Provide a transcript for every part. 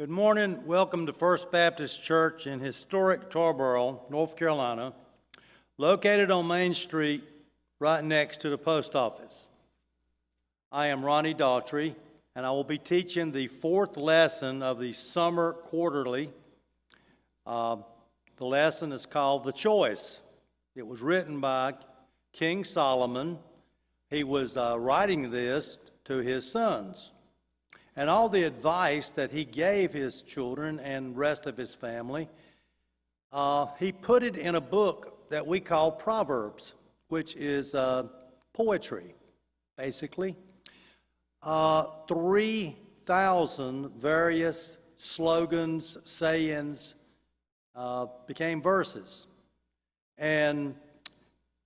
Good morning. Welcome to First Baptist Church in historic Tarboro, North Carolina, located on Main Street right next to the post office. I am Ronnie Daughtry, and I will be teaching the fourth lesson of the summer quarterly. The lesson is called The Choice. It was written by King Solomon. He was writing this to his sons. And all the advice that he gave his children and rest of his family, he put it in a book that we call Proverbs, which is poetry, basically. 3,000 various slogans, sayings became verses. And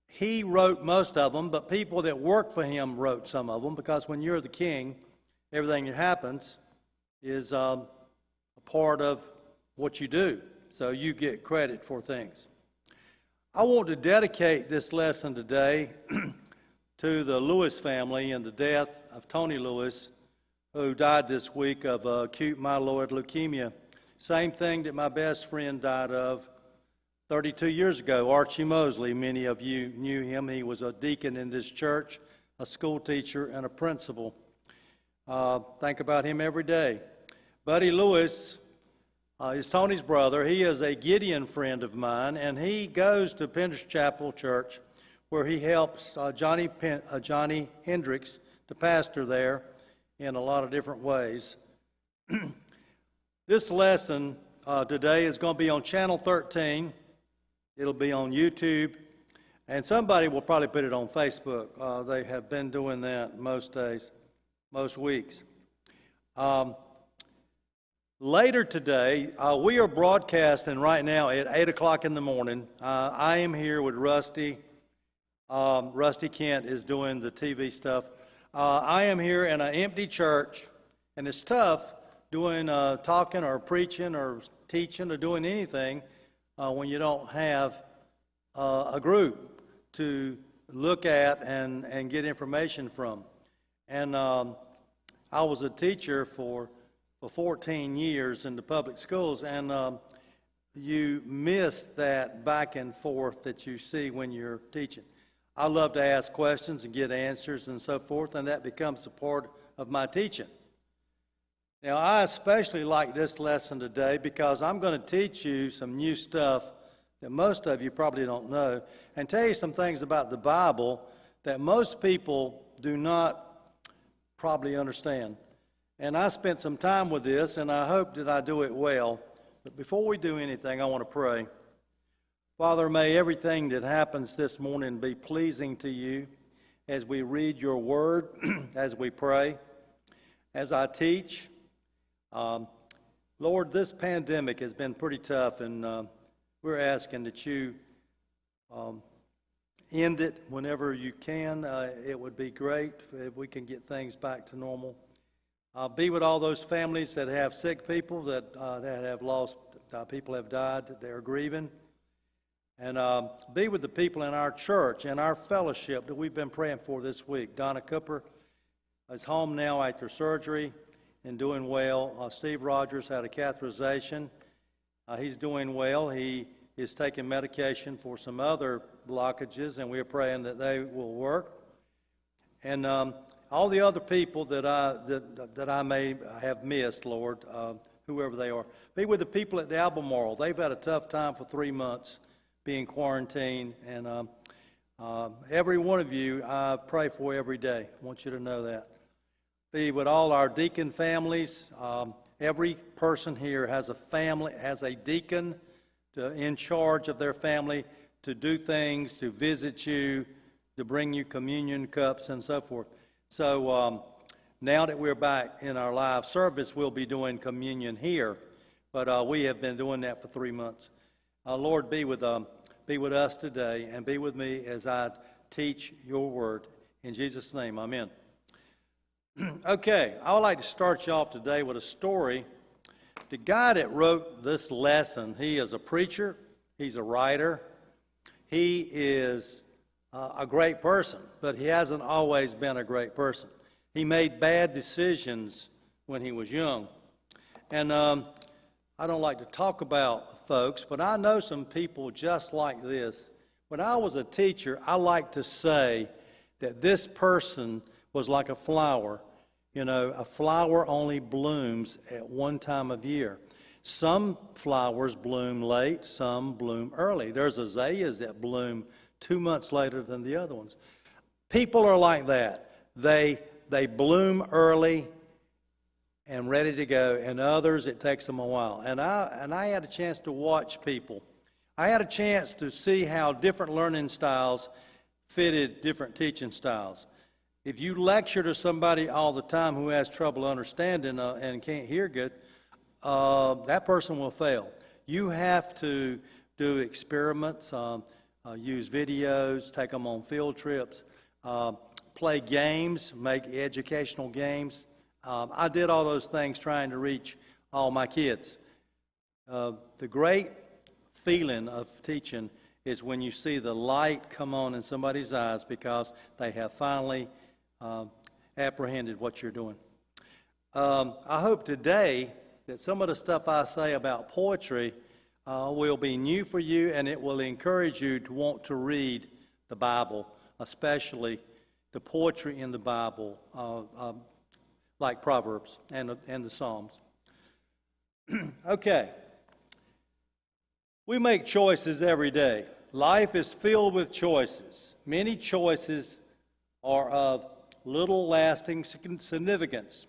he wrote most of them, but people that worked for him wrote some of them, because when you're the king, everything that happens is a part of what you do, so you get credit for things. I want to dedicate this lesson today to the Lewis family and the death of Tony Lewis, who died this week of acute myeloid leukemia. Same thing that my best friend died of 32 years ago, Archie Mosley. Many of you knew him. He was a deacon in this church, a school teacher, and a principal. Think about him every day. Buddy Lewis is Tony's brother. He is a Gideon friend of mine, and he goes to Pender's Chapel Church, where he helps Johnny Hendricks to pastor there in a lot of different ways. This lesson today is going to be on Channel 13. It'll be on YouTube, and somebody will probably put it on Facebook. They have been doing that most days. Most weeks. Later today, we are broadcasting right now at 8 o'clock in the morning. I am here with Rusty. Rusty Kent is doing the TV stuff. I am here in an empty church, and it's tough doing talking or preaching or teaching or doing anything when you don't have a group to look at and get information from. And I was a teacher for 14 years in the public schools, and you miss that back and forth that you see when you're teaching. I love to ask questions and get answers and so forth, and that becomes a part of my teaching. Now, I especially like this lesson today because I'm going to teach you some new stuff that most of you probably don't know, and tell you some things about the Bible that most people do not probably understand. And I spent some time with this, and I hope that I do it well. But before we do anything, I want to pray. Father, may everything that happens this morning be pleasing to you as we read your word, as we pray, as I teach. Lord, this pandemic has been pretty tough, and we're asking that you end it whenever you can. It would be great if we can get things back to normal. Be with all those families that have sick people, that have lost, people have died, that they're grieving. And be with the people in our church and our fellowship that we've been praying for this week. Donna Cooper is home now after surgery and doing well. Steve Rogers had a catheterization. He's doing well. He is taking medication for some other blockages, and we're praying that they will work. And all the other people that I may have missed, Lord, whoever they are. Be with the people at the Albemarle. They've had a tough time for 3 months being quarantined, and every one of you I pray for every day. I want you to know that. Be with all our deacon families. Every person here has a family, has a deacon in charge of their family to do things, to visit you, to bring you communion cups and so forth. So now that we're back in our live service, we'll be doing communion here, but we have been doing that for 3 months. Lord, be with us today, and be with me as I teach your word. In Jesus' name, amen. Okay, I would like to start you off today with a story. The guy that wrote this lesson, he is a preacher, he's a writer, he is a great person, but he hasn't always been a great person. He made bad decisions when he was young. And I don't like to talk about folks, but I know some people just like this. When I was a teacher, I like to say that this person was like a flower. You know, a flower only blooms at one time of year. Some flowers bloom late, some bloom early. There's azaleas that bloom 2 months later than the other ones. People are like that. They bloom early and ready to go, and others, it takes them a while. And I had a chance to watch people. I had a chance to see how different learning styles fitted different teaching styles. If you lecture to somebody all the time who has trouble understanding and can't hear good, that person will fail. You have to do experiments, use videos, take them on field trips, play games, make educational games. I did all those things trying to reach all my kids. The great feeling of teaching is when you see the light come on in somebody's eyes because they have finally apprehended what you're doing. I hope today that some of the stuff I say about poetry will be new for you, and it will encourage you to want to read the Bible, especially the poetry in the Bible, like Proverbs and the Psalms. Okay. We make choices every day. Life is filled with choices. Many choices are of little lasting significance.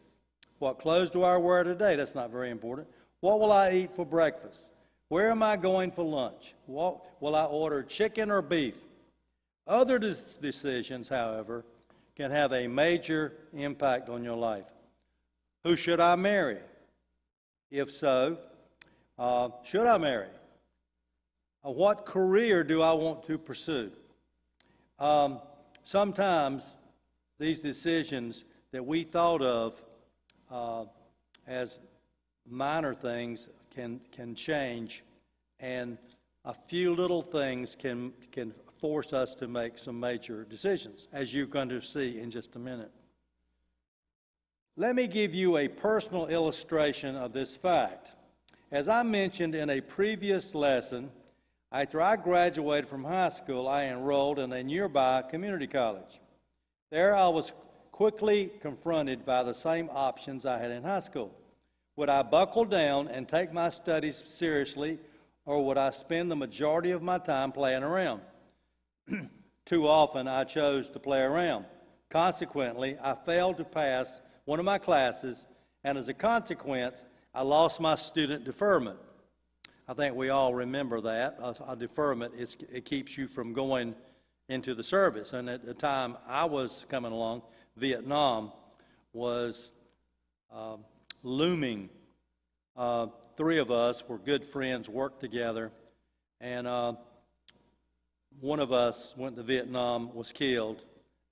What clothes do I wear today? That's not very important. What will I eat for breakfast? Where am I going for lunch? Will I order chicken or beef? Other decisions, however, can have a major impact on your life. Who should I marry? If so, should I marry? What career do I want to pursue? Sometimes these decisions that we thought of as minor things can change, and a few little things can force us to make some major decisions, as you're going to see in just a minute. Let me give you a personal illustration of this fact. As I mentioned in a previous lesson, after I graduated from high school, I enrolled in a nearby community college. There I was quickly confronted by the same options I had in high school. Would I buckle down and take my studies seriously, or would I spend the majority of my time playing around? Too often I chose to play around. Consequently, I failed to pass one of my classes, and as a consequence, I lost my student deferment. I think we all remember that. A deferment, it keeps you from going into the service. And at the time I was coming along, Vietnam was looming. Three of us were good friends, worked together, and one of us went to Vietnam, was killed,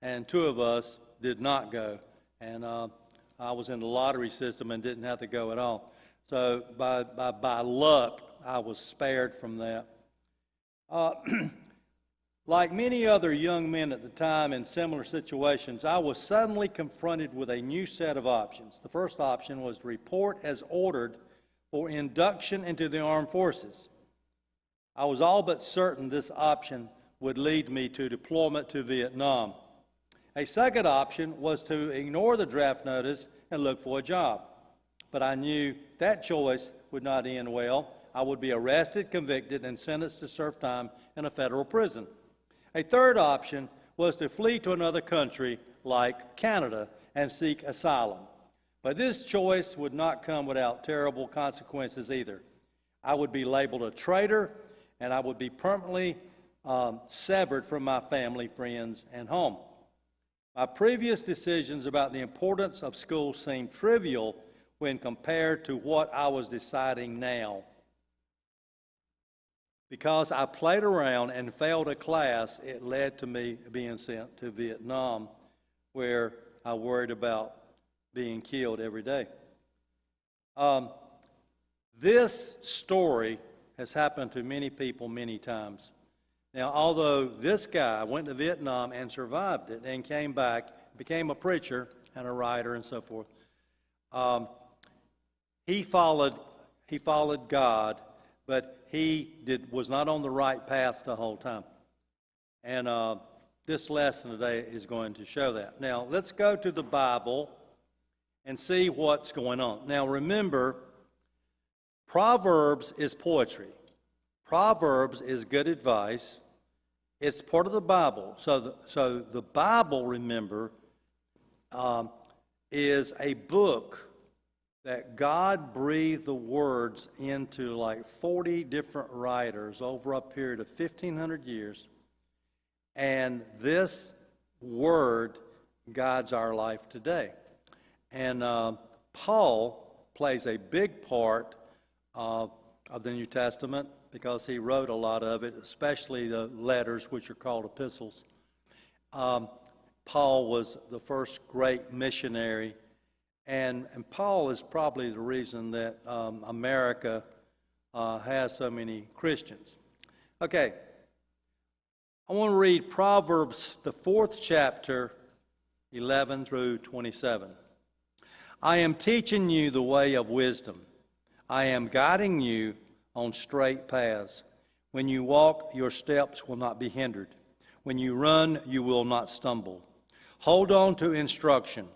and two of us did not go. And I was in the lottery system and didn't have to go at all. So by luck, I was spared from that. Like many other young men at the time in similar situations, I was suddenly confronted with a new set of options. The first option was to report as ordered for induction into the armed forces. I was all but certain this option would lead me to deployment to Vietnam. A second option was to ignore the draft notice and look for a job. But I knew that choice would not end well. I would be arrested, convicted, and sentenced to serve time in a federal prison. A third option was to flee to another country like Canada and seek asylum. But this choice would not come without terrible consequences either. I would be labeled a traitor, and I would be permanently severed from my family, friends, and home. My previous decisions about the importance of school seemed trivial when compared to what I was deciding now. Because I played around and failed a class, it led to me being sent to Vietnam, where I worried about being killed every day. This story has happened to many people many times. Now, although this guy went to Vietnam and survived it and came back, became a preacher and a writer and so forth, he followed God, but was not on the right path the whole time. And this lesson today is going to show that. Now, let's go to the Bible and see what's going on. Now, remember, Proverbs is poetry. Proverbs is good advice. It's part of the Bible. So the Bible, remember, is a book that God breathed the words into like 40 different writers over a period of 1,500 years. And this word guides our life today. And Paul plays a big part of the New Testament because he wrote a lot of it, especially the letters, which are called epistles. Paul was the first great missionary, and Paul is probably the reason that America has so many Christians. Okay, I want to read Proverbs, the 4th chapter, 11 through 27. I am teaching you the way of wisdom. I am guiding you on straight paths. When you walk, your steps will not be hindered. When you run, you will not stumble. Hold on to instruction.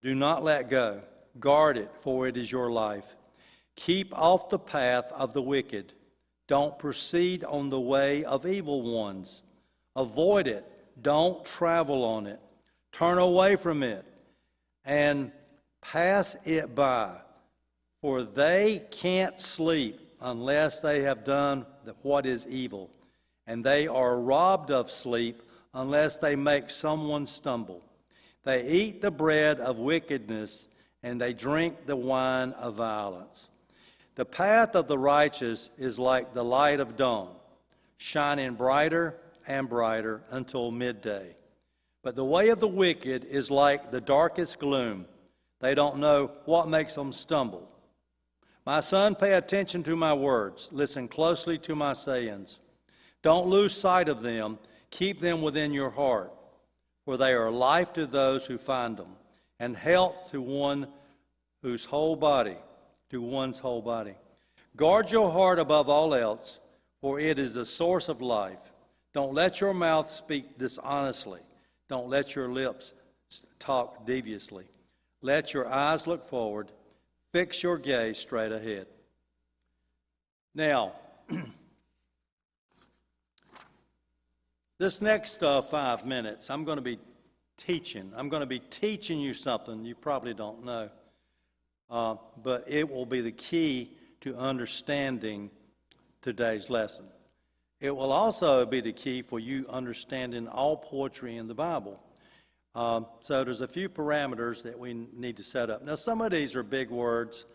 Do not let go. Guard it, for it is your life. Keep off the path of the wicked. Don't proceed on the way of evil ones. Avoid it. Don't travel on it. Turn away from it and pass it by, for they can't sleep unless they have done what is evil, and they are robbed of sleep unless they make someone stumble. They eat the bread of wickedness, and they drink the wine of violence. The path of the righteous is like the light of dawn, shining brighter and brighter until midday. But the way of the wicked is like the darkest gloom. They don't know what makes them stumble. My son, pay attention to my words. Listen closely to my sayings. Don't lose sight of them. Keep them within your heart, for they are life to those who find them, and health to one's whole body. Guard your heart above all else, for it is the source of life. Don't let your mouth speak dishonestly. Don't let your lips talk deviously. Let your eyes look forward. Fix your gaze straight ahead. Now, this next 5 minutes, I'm going to be teaching. I'm going to be teaching you something you probably don't know, but it will be the key to understanding today's lesson. It will also be the key for you understanding all poetry in the Bible. So there's a few parameters that we need to set up. Now, some of these are big words,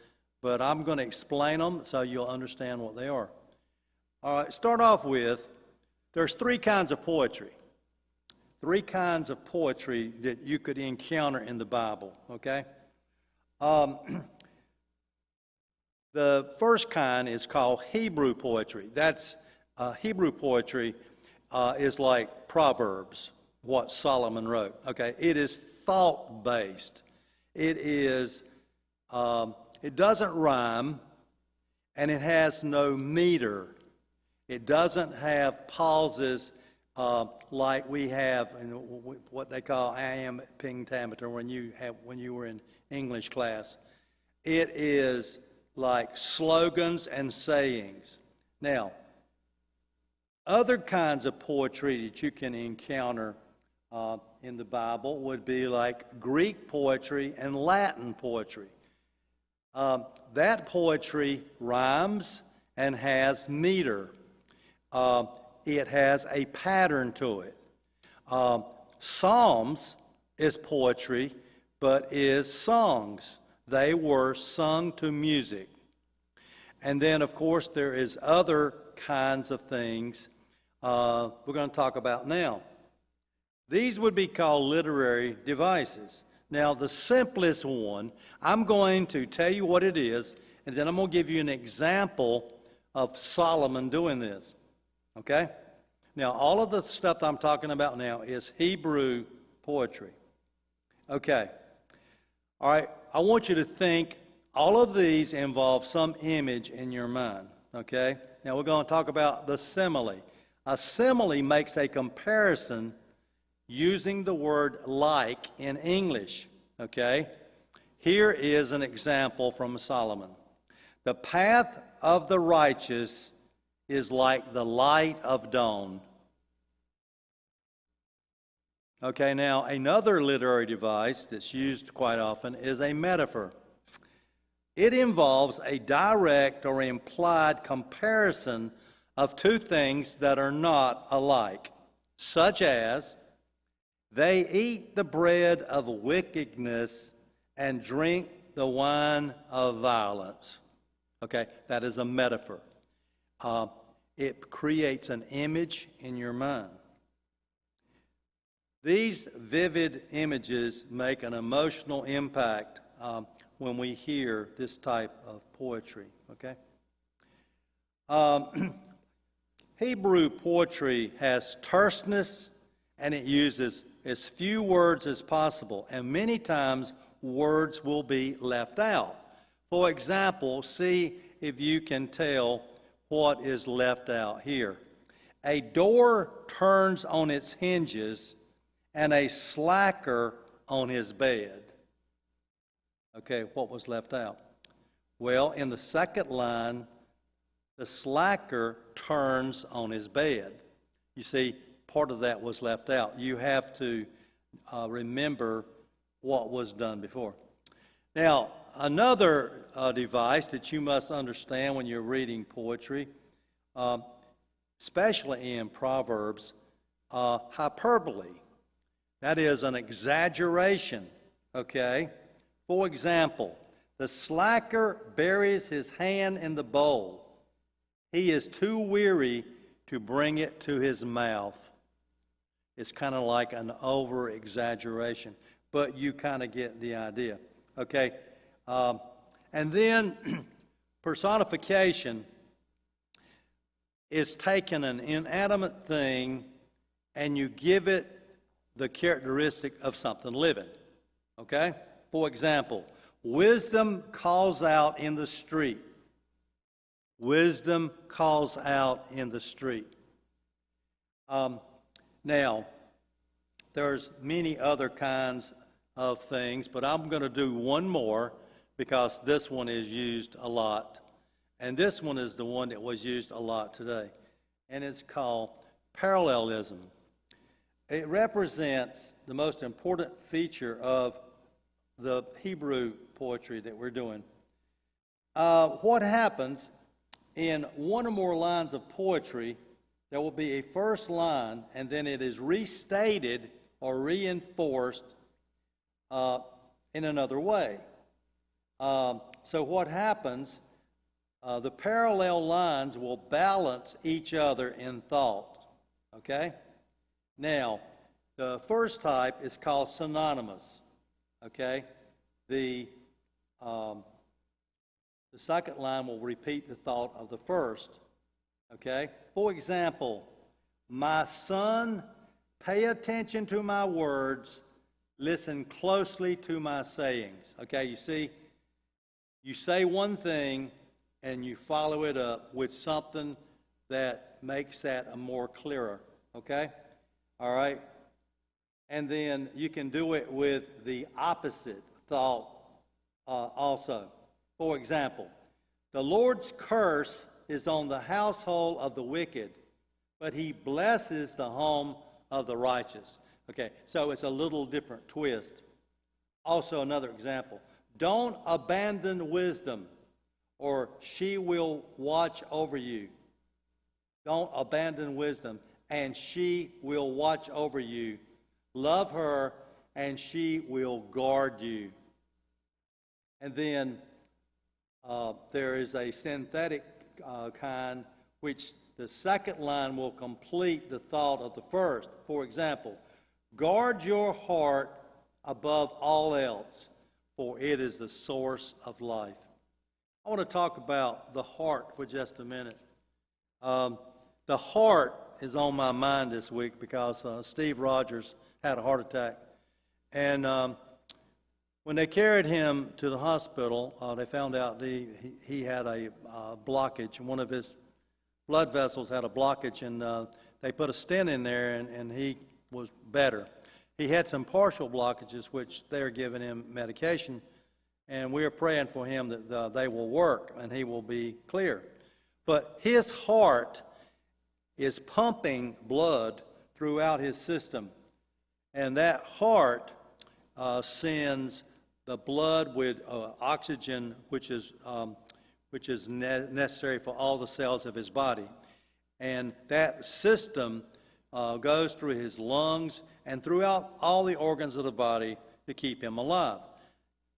but I'm going to explain them so you'll understand what they are. All right, start off with, there's 3 kinds of poetry. 3 kinds of poetry that you could encounter in the Bible, okay? The first kind is called Hebrew poetry. That's Hebrew poetry is like Proverbs, what Solomon wrote. Okay, it is thought-based. It is. It doesn't rhyme, and it has no meter. It doesn't have pauses like we have in what they call iambic pentameter when you were in English class. It is like slogans and sayings. Now, other kinds of poetry that you can encounter in the Bible would be like Greek poetry and Latin poetry. That poetry rhymes and has meter. It has a pattern to it. Psalms is poetry, but is songs. They were sung to music. And then, of course, there is other kinds of things we're going to talk about now. These would be called literary devices. Now, the simplest one, I'm going to tell you what it is, and then I'm going to give you an example of Solomon doing this. Okay? Now, all of the stuff I'm talking about now is Hebrew poetry. Okay. All right. I want you to think All of these involve some image in your mind, okay? Now we're going to talk about the simile. A simile makes a comparison using the word like in English, okay? Here is an example from Solomon. The path of the righteous is like the light of dawn. Okay, now another literary device that's used quite often is a metaphor. It involves a direct or implied comparison of two things that are not alike, such as they eat the bread of wickedness and drink the wine of violence. Okay, that is a metaphor. It creates an image in your mind. These vivid images make an emotional impact when we hear this type of poetry, okay? Hebrew poetry has terseness, and it uses as few words as possible, and many times words will be left out. For example, see if you can tell what is left out here. A door turns on its hinges, and a slacker on his bed. Okay, what was left out? Well, in the second line, the slacker turns on his bed. You see, part of that was left out. You have to remember what was done before. Now, another device that you must understand when you're reading poetry, especially in Proverbs, hyperbole. That is an exaggeration, okay? For example, the slacker buries his hand in the bowl. He is too weary to bring it to his mouth. It's kind of like an over-exaggeration, but you kind of get the idea, okay? And then personification is taking an inanimate thing and you give it the characteristic of something living, okay? For example, wisdom calls out in the street. Wisdom calls out in the street. Now, there's many other kinds of things, but I'm going to do one more because this one is used a lot. And this one is the one that was used a lot today. And it's called parallelism. It represents the most important feature of the Hebrew poetry that we're doing. What happens in one or more lines of poetry, there will be a first line, and then it is restated or reinforced in another way. So what happens, the parallel lines will balance each other in thought, okay? Now, the first type is called synonymous, okay? The second line will repeat the thought of the first, okay? For example, my son, pay attention to my words, listen closely to my sayings. Okay, you see, you say one thing and you follow it up with something that makes that a more clearer, okay? All right? And then you can do it with the opposite thought also. For example, the Lord's curse is on the household of the wicked, but he blesses the home of the righteous. Okay, so it's a little different twist. Also, another example. Don't abandon wisdom, or she will watch over you. Don't abandon wisdom, and she will watch over you. Love her, and she will guard you. And then there is a synthetic kind, which the second line will complete the thought of the first. For example, guard your heart above all else, for it is the source of life. I want to talk about the heart for just a minute. The heart is on my mind this week because Steve Rogers had a heart attack. And When they carried him to the hospital, they found out he had a blockage. One of his blood vessels had a blockage, and they put a stent in there, and he was better. He had some partial blockages, which they are giving him medication, and we are praying for him that they will work and he will be clear. But his heart is pumping blood throughout his system, and that heart sends the blood with oxygen, which is necessary for all the cells of his body. And that system goes through his lungs and throughout all the organs of the body to keep him alive.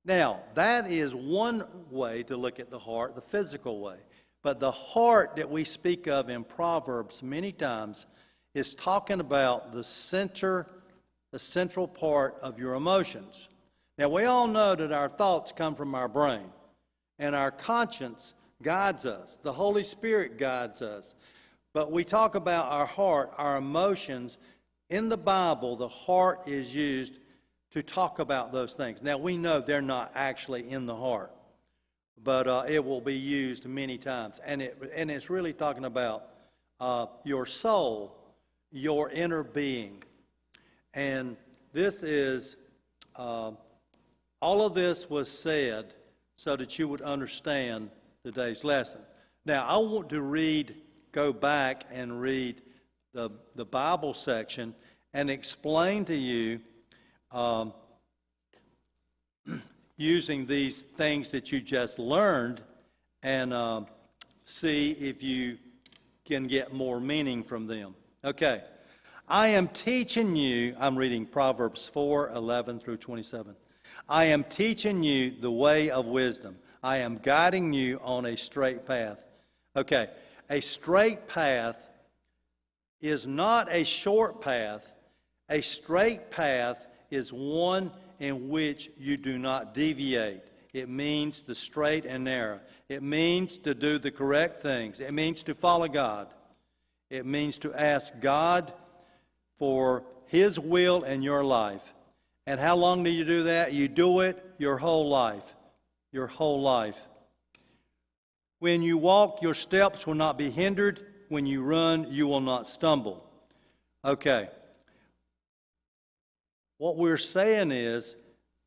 Now, that is one way to look at the heart, the physical way. But the heart that we speak of in Proverbs many times is talking about the central part of your emotions. Now, we all know that our thoughts come from our brain, and our conscience guides us. The Holy Spirit guides us. But we talk about our heart, our emotions. In the Bible, the heart is used to talk about those things. Now, we know they're not actually in the heart, but it will be used many times. And it's really talking about your soul, your inner being. And this is, all of this was said so that you would understand today's lesson. Now, I want to go back and read the Bible section and explain to you using these things that you just learned, and see if you can get more meaning from them. Okay. I am teaching you, I'm reading Proverbs 4:11 through 27. I am teaching you the way of wisdom. I am guiding you on a straight path. Okay. A straight path is not a short path. A straight path is one in which you do not deviate. It means the straight and narrow. It means to do the correct things. It means to follow God. It means to ask God for His will in your life. And how long do you do that? You do it your whole life. Your whole life. When you walk, your steps will not be hindered. When you run, you will not stumble. Okay. What we're saying is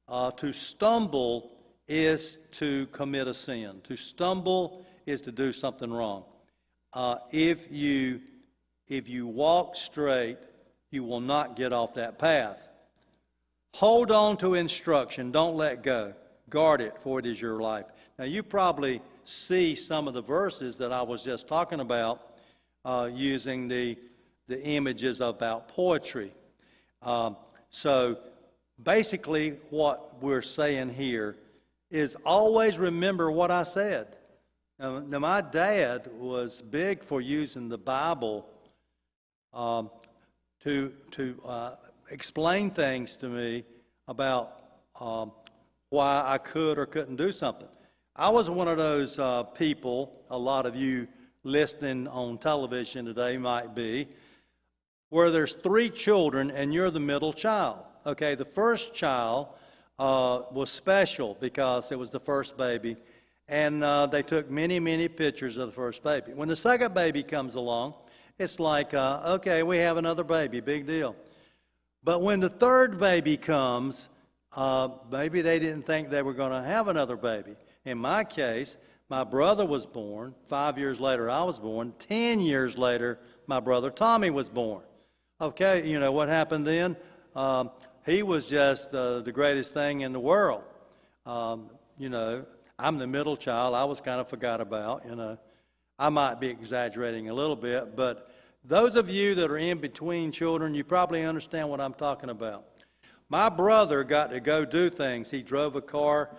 to stumble is to commit a sin. To stumble is to do something wrong. If you walk straight, you will not get off that path. Hold on to instruction. Don't let go. Guard it, for it is your life. Now, you probably see some of the verses that I was just talking about using the images about poetry. So basically what we're saying here is always remember what I said. Now my dad was big for using the Bible to explain things to me about why I could or couldn't do something. I was one of those people, a lot of you listening on television today might be, where there's 3 children and you're the middle child. Okay, the first child was special because it was the first baby, and they took many, many pictures of the first baby. When the second baby comes along, it's like, okay, we have another baby, big deal. But when the third baby comes, maybe they didn't think they were going to have another baby. In my case, my brother was born. 5 years later, I was born. 10 years later, my brother Tommy was born. Okay, you know what happened then? He was just the greatest thing in the world. You know, I'm the middle child. I was kind of forgot about, you know. I might be exaggerating a little bit, but those of you that are in between children, you probably understand what I'm talking about. My brother got to go do things. He drove a car.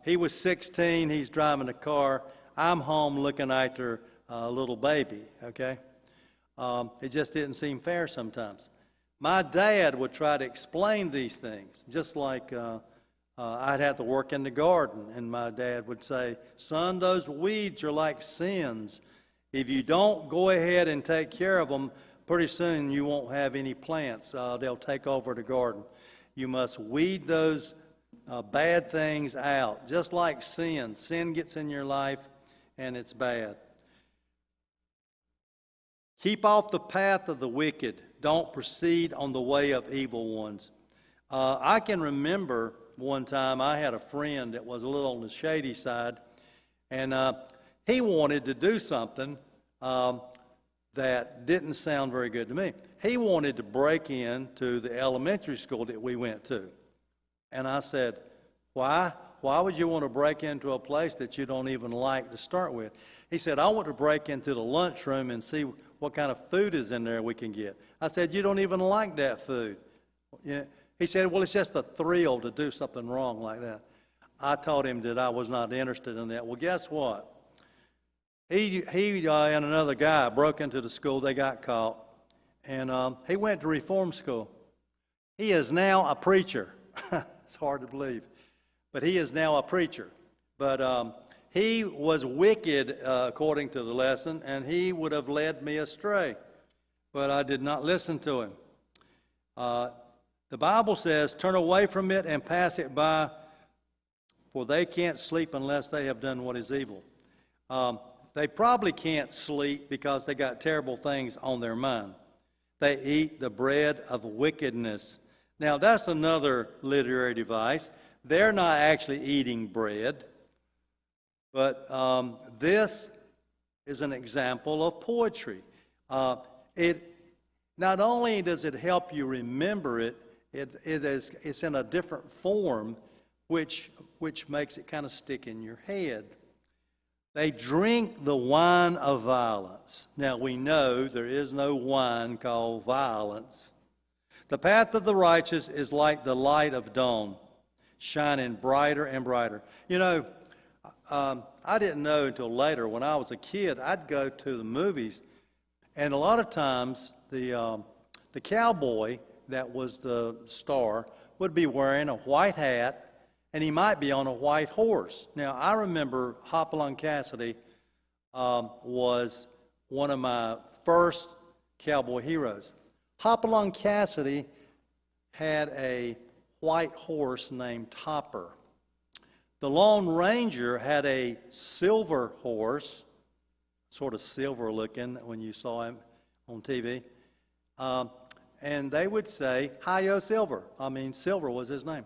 He was 16. He's driving a car. I'm home looking after a little baby, okay? It just didn't seem fair sometimes. My dad would try to explain these things, just like I'd have to work in the garden, and my dad would say, son, those weeds are like sins. If you don't go ahead and take care of them, pretty soon you won't have any plants. They'll take over the garden. You must weed those bad things out, just like sin. Sin gets in your life, and it's bad. Keep off the path of the wicked. Don't proceed on the way of evil ones. I can remember one time I had a friend that was a little on the shady side, and he wanted to do something that didn't sound very good to me. He wanted to break into the elementary school that we went to. And I said, why? Why would you want to break into a place that you don't even like to start with? He said, I want to break into the lunchroom and see what kind of food is in there we can get. I said, you don't even like that food. Yeah. He said, well, it's just a thrill to do something wrong like that. I told him that I was not interested in that. Well, guess what? He and another guy broke into the school. They got caught. And he went to reform school. He is now a preacher. It's hard to believe. But he is now a preacher. But he was wicked, according to the lesson, and he would have led me astray. But I did not listen to him. The Bible says, turn away from it and pass it by, for they can't sleep unless they have done what is evil. They probably can't sleep because they got terrible things on their mind. They eat the bread of wickedness. Now, that's another literary device. They're not actually eating bread, but this is an example of poetry. Not only does it help you remember it, it's in a different form, which makes it kind of stick in your head. They drink the wine of violence. Now, we know there is no wine called violence. The path of the righteous is like the light of dawn, shining brighter and brighter. You know, I didn't know until later. When I was a kid, I'd go to the movies, and a lot of times the cowboy that was the star would be wearing a white hat, and he might be on a white horse. Now, I remember Hopalong Cassidy was one of my first cowboy heroes. Hopalong Cassidy had a white horse named Topper. The Lone Ranger had a silver horse, sort of silver looking when you saw him on TV. And they would say, Hi-Yo Silver. I mean, Silver was his name.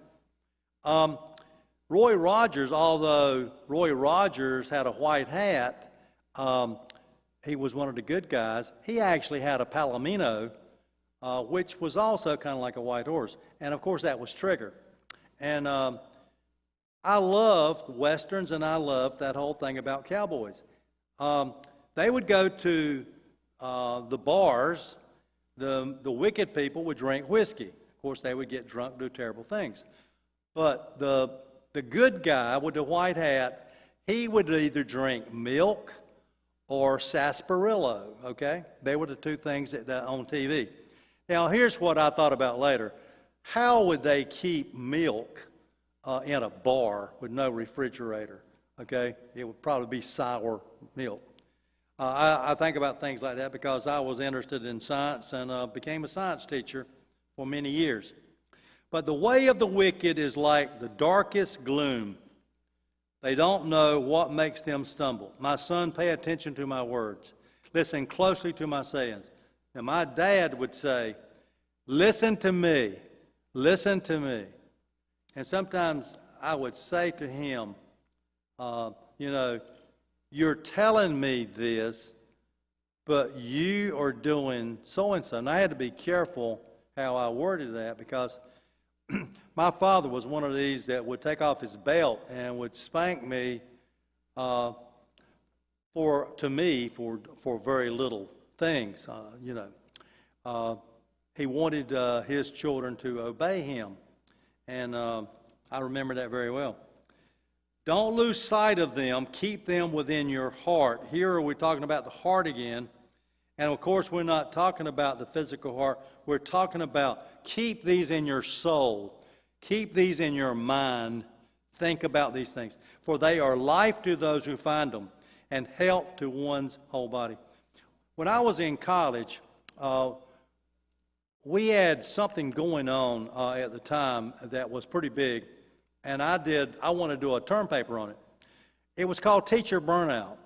Roy Rogers, although Roy Rogers had a white hat, he was one of the good guys. He actually had a Palomino, which was also kind of like a white horse. And, of course, that was Trigger. And I loved Westerns, and I loved that whole thing about cowboys. They would go to the bars. The wicked people would drink whiskey. Of course, they would get drunk, do terrible things. But the good guy with the white hat, he would either drink milk or sarsaparilla, okay? They were the two things that on TV. Now, here's what I thought about later. How would they keep milk in a bar with no refrigerator, okay? It would probably be sour milk. I think about things like that because I was interested in science and became a science teacher for many years. But the way of the wicked is like the darkest gloom. They don't know what makes them stumble. My son, pay attention to my words. Listen closely to my sayings. Now, my dad would say, listen to me, listen to me. And sometimes I would say to him, you're telling me this, but you are doing so-and-so. And I had to be careful how I worded that because my father was one of these that would take off his belt and would spank me for very little things. He wanted his children to obey him, and I remember that very well. Don't lose sight of them. Keep them within your heart. Here we're talking about the heart again. And, of course, we're not talking about the physical heart. We're talking about keep these in your soul. Keep these in your mind. Think about these things. For they are life to those who find them and health to one's whole body. When I was in college, we had something going on at the time that was pretty big. and I want to do a term paper on it. It was called Teacher Burnout.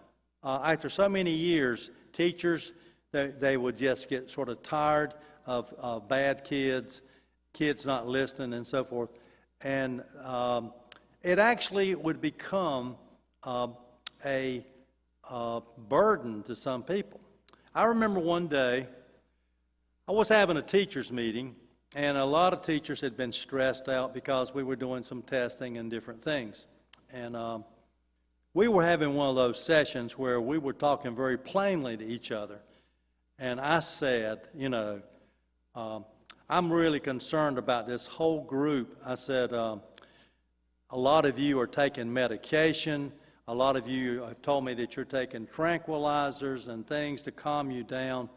After so many years, teachers, they would just get sort of tired of bad kids not listening and so forth. And it actually would become a burden to some people. I remember one day, I was having a teachers meeting, and a lot of teachers had been stressed out because we were doing some testing and different things. And we were having one of those sessions where we were talking very plainly to each other. And I said, you know, I'm really concerned about this whole group. I said, a lot of you are taking medication. A lot of you have told me that you're taking tranquilizers and things to calm you down.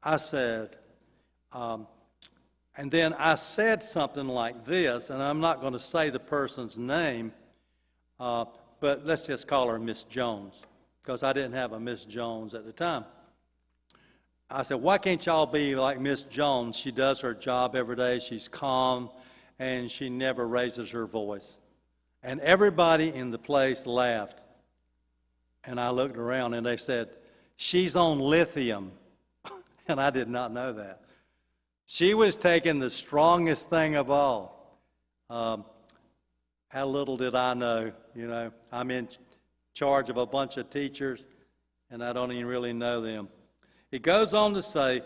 I said, and then I said something like this, and I'm not going to say the person's name, but let's just call her Miss Jones, because I didn't have a Miss Jones at the time. I said, why can't y'all be like Miss Jones? She does her job every day. She's calm, and she never raises her voice. And everybody in the place laughed. And I looked around, and they said, she's on lithium. And I did not know that. She was taking the strongest thing of all. How little did I know, you know, I'm in charge of a bunch of teachers, and I don't even really know them. It goes on to say,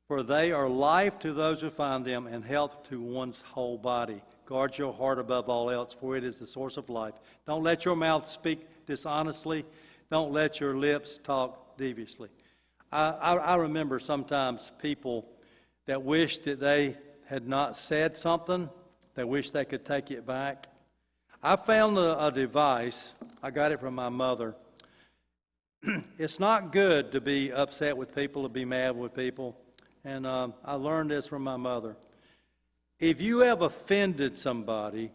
for they are life to those who find them and health to one's whole body. Guard your heart above all else, for it is the source of life. Don't let your mouth speak dishonestly. Don't let your lips talk deviously. I remember sometimes people that wished that they had not said something. They wish they could take it back. I found a device. I got it from my mother. It's not good to be upset with people, to be mad with people. And I learned this from my mother. If you have offended somebody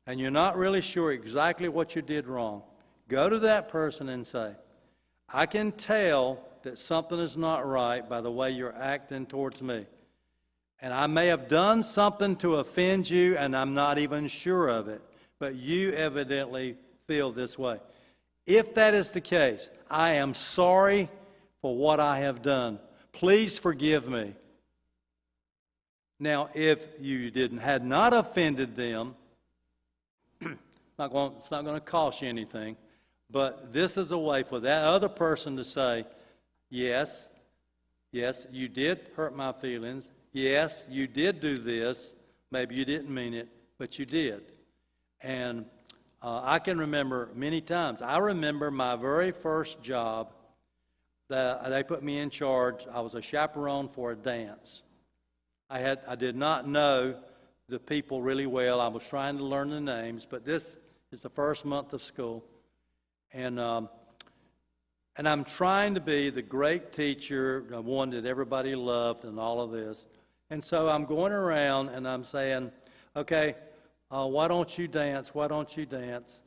and you're not really sure exactly what you did wrong, go to that person and say, I can tell that something is not right by the way you're acting towards me. And I may have done something to offend you, and I'm not even sure of it, but you evidently feel this way. If that is the case, I am sorry for what I have done. Please forgive me. Now, if you had not offended them, it's not going to cost you anything, but this is a way for that other person to say, yes, you did hurt my feelings. Yes, you did do this. Maybe you didn't mean it, but you did. And I can remember many times. I remember my very first job that they put me in charge. I was a chaperone for a dance. I did not know the people really well. I was trying to learn the names, but this is the first month of school. And I'm trying to be the great teacher, the one that everybody loved and all of this. And so I'm going around and I'm saying, okay, why don't you dance? Why don't you dance?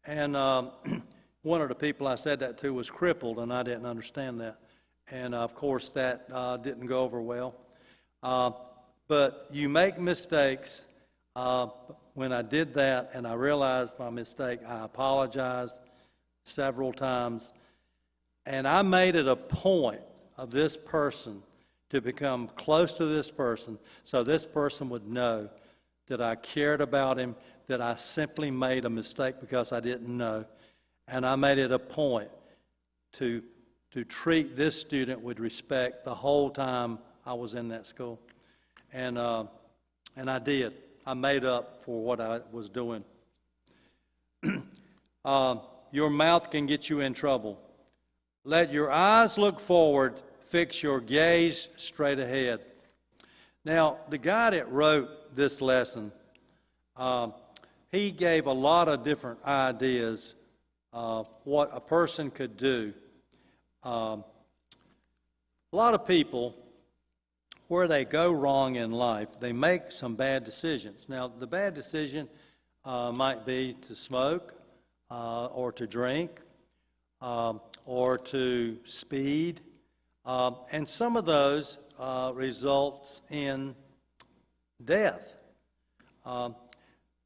And one of the people I said that to was crippled, and I didn't understand that. And, of course, that didn't go over well. But you make mistakes. When I did that and I realized my mistake, I apologized several times. And I made it a point of this person to become close to this person so this person would know that I cared about him, that I simply made a mistake because I didn't know. And I made it a point to treat this student with respect the whole time I was in that school. And I did. I made up for what I was doing. Your mouth can get you in trouble. Let your eyes look forward. Fix your gaze straight ahead. Now, the guy that wrote this lesson, he gave a lot of different ideas what a person could do. A lot of people, where they go wrong in life, they make some bad decisions. Now, the bad decision might be to smoke or to drink or to speed. And some of those results in death.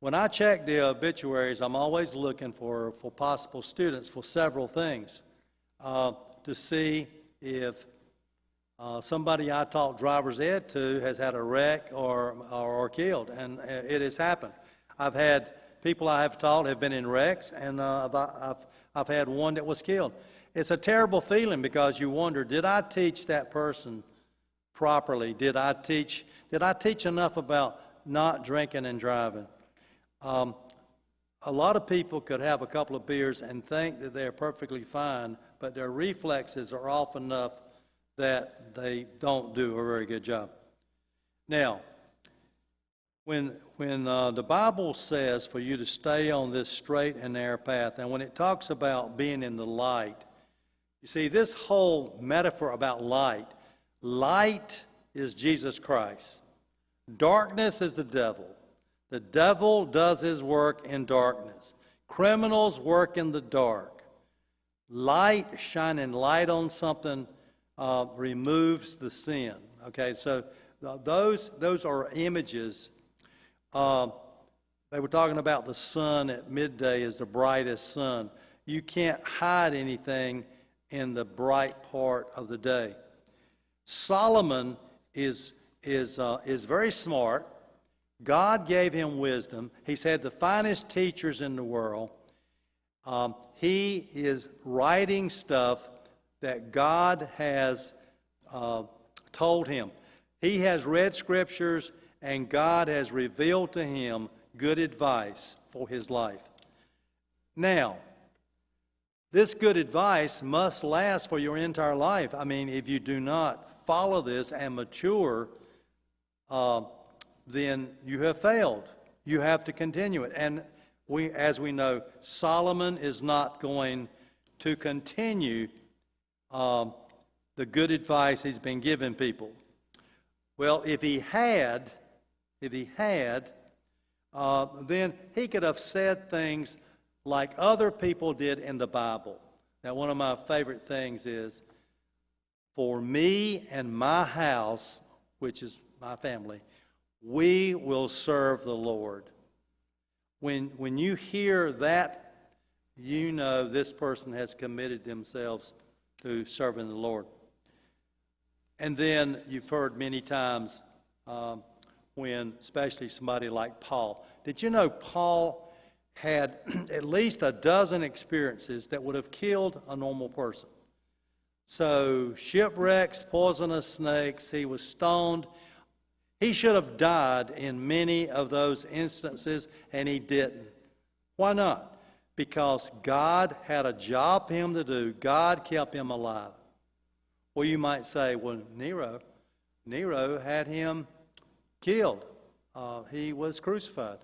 When I check the obituaries, I'm always looking for possible students for several things, to see if somebody I taught driver's ed to has had a wreck or killed, and it has happened. I've had people I have taught have been in wrecks, and I've had one that was killed. It's a terrible feeling because you wonder, did I teach that person properly? Did I teach enough about not drinking and driving? A lot of people could have a couple of beers and think that they're perfectly fine, but their reflexes are off enough that they don't do a very good job. Now, when the Bible says for you to stay on this straight and narrow path, and when it talks about being in the light, you see, this whole metaphor about light is Jesus Christ. Darkness is the devil. The devil does his work in darkness. Criminals work in the dark. Light, shining light on something, removes the sin. Okay, so those are images. They were talking about the sun at midday is the brightest sun. You can't hide anything in the bright part of the day. Solomon is very smart. God gave him wisdom. He's had the finest teachers in the world. He is writing stuff that God has told him. He has read scriptures, and God has revealed to him good advice for his life. Now, this good advice must last for your entire life. I mean, if you do not follow this and mature, then you have failed. You have to continue it. And as we know, Solomon is not going to continue the good advice he's been giving people. Well, if he had, then he could have said things like other people did in the Bible. Now, one of my favorite things is, for me and my house, which is my family, we will serve the Lord. When you hear that, you know this person has committed themselves to serving the Lord. And then you've heard many times when, especially somebody like Paul. Did you know Paul had at least a dozen experiences that would have killed a normal person? So shipwrecks, poisonous snakes, he was stoned. He should have died in many of those instances, and he didn't. Why not? Because God had a job for him to do. God kept him alive. Well, you might say, well, Nero had him killed. He was crucified.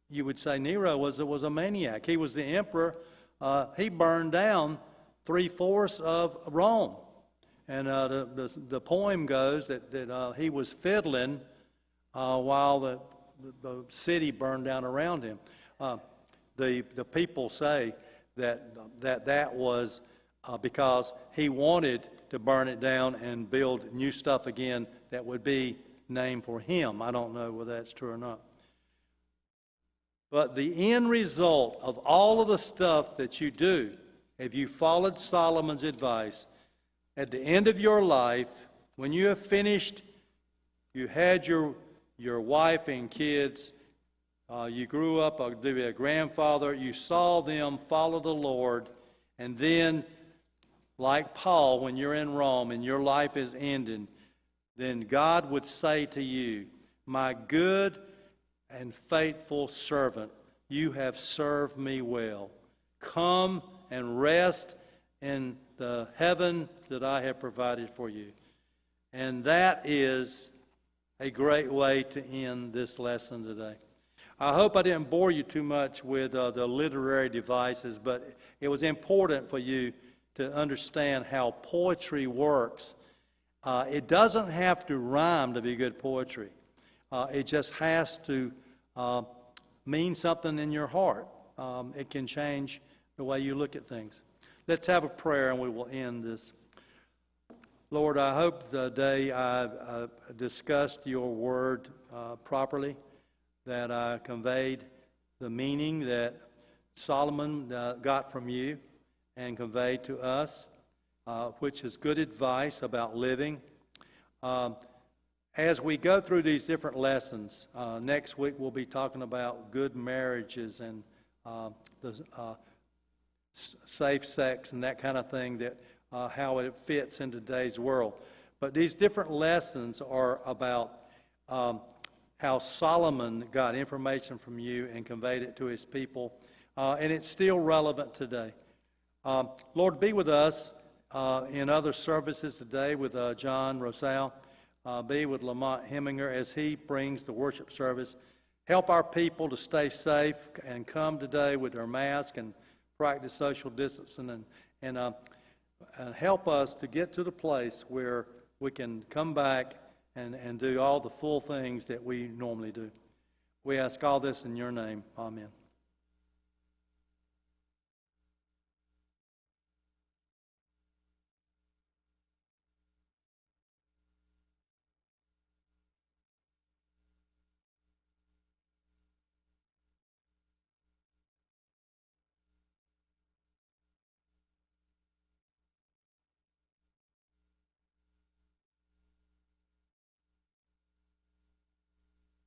You would say Nero was a maniac. He was the emperor. He burned down 3/4 of Rome. And the poem goes that he was fiddling while the city burned down around him. The people say that was because he wanted to burn it down and build new stuff again that would be named for him. I don't know whether that's true or not. But the end result of all of the stuff that you do, if you followed Solomon's advice, at the end of your life, when you have finished, you had your wife and kids, you grew up to be a grandfather, you saw them follow the Lord, and then, like Paul, when you're in Rome and your life is ending, then God would say to you, "My good and faithful servant, you have served me well. Come and rest in the heaven that I have provided for you." And that is a great way to end this lesson today. I hope I didn't bore you too much with the literary devices, but it was important for you to understand how poetry works. It doesn't have to rhyme to be good poetry. It just has to mean something in your heart. It can change the way you look at things. Let's have a prayer and we will end this. Lord, I hope the day I discussed your word properly, that conveyed the meaning that Solomon got from you and conveyed to us, which is good advice about living. As we go through these different lessons, next week we'll be talking about good marriages and the safe sex and that kind of thing, that how it fits in today's world. But these different lessons are about how Solomon got information from you and conveyed it to his people, and it's still relevant today. Lord, be with us in other services today with John Rosal. Be with Lamont Heminger as he brings the worship service. Help our people to stay safe and come today with their mask and practice social distancing, and help us to get to the place where we can come back and do all the full things that we normally do. We ask all this in your name. Amen.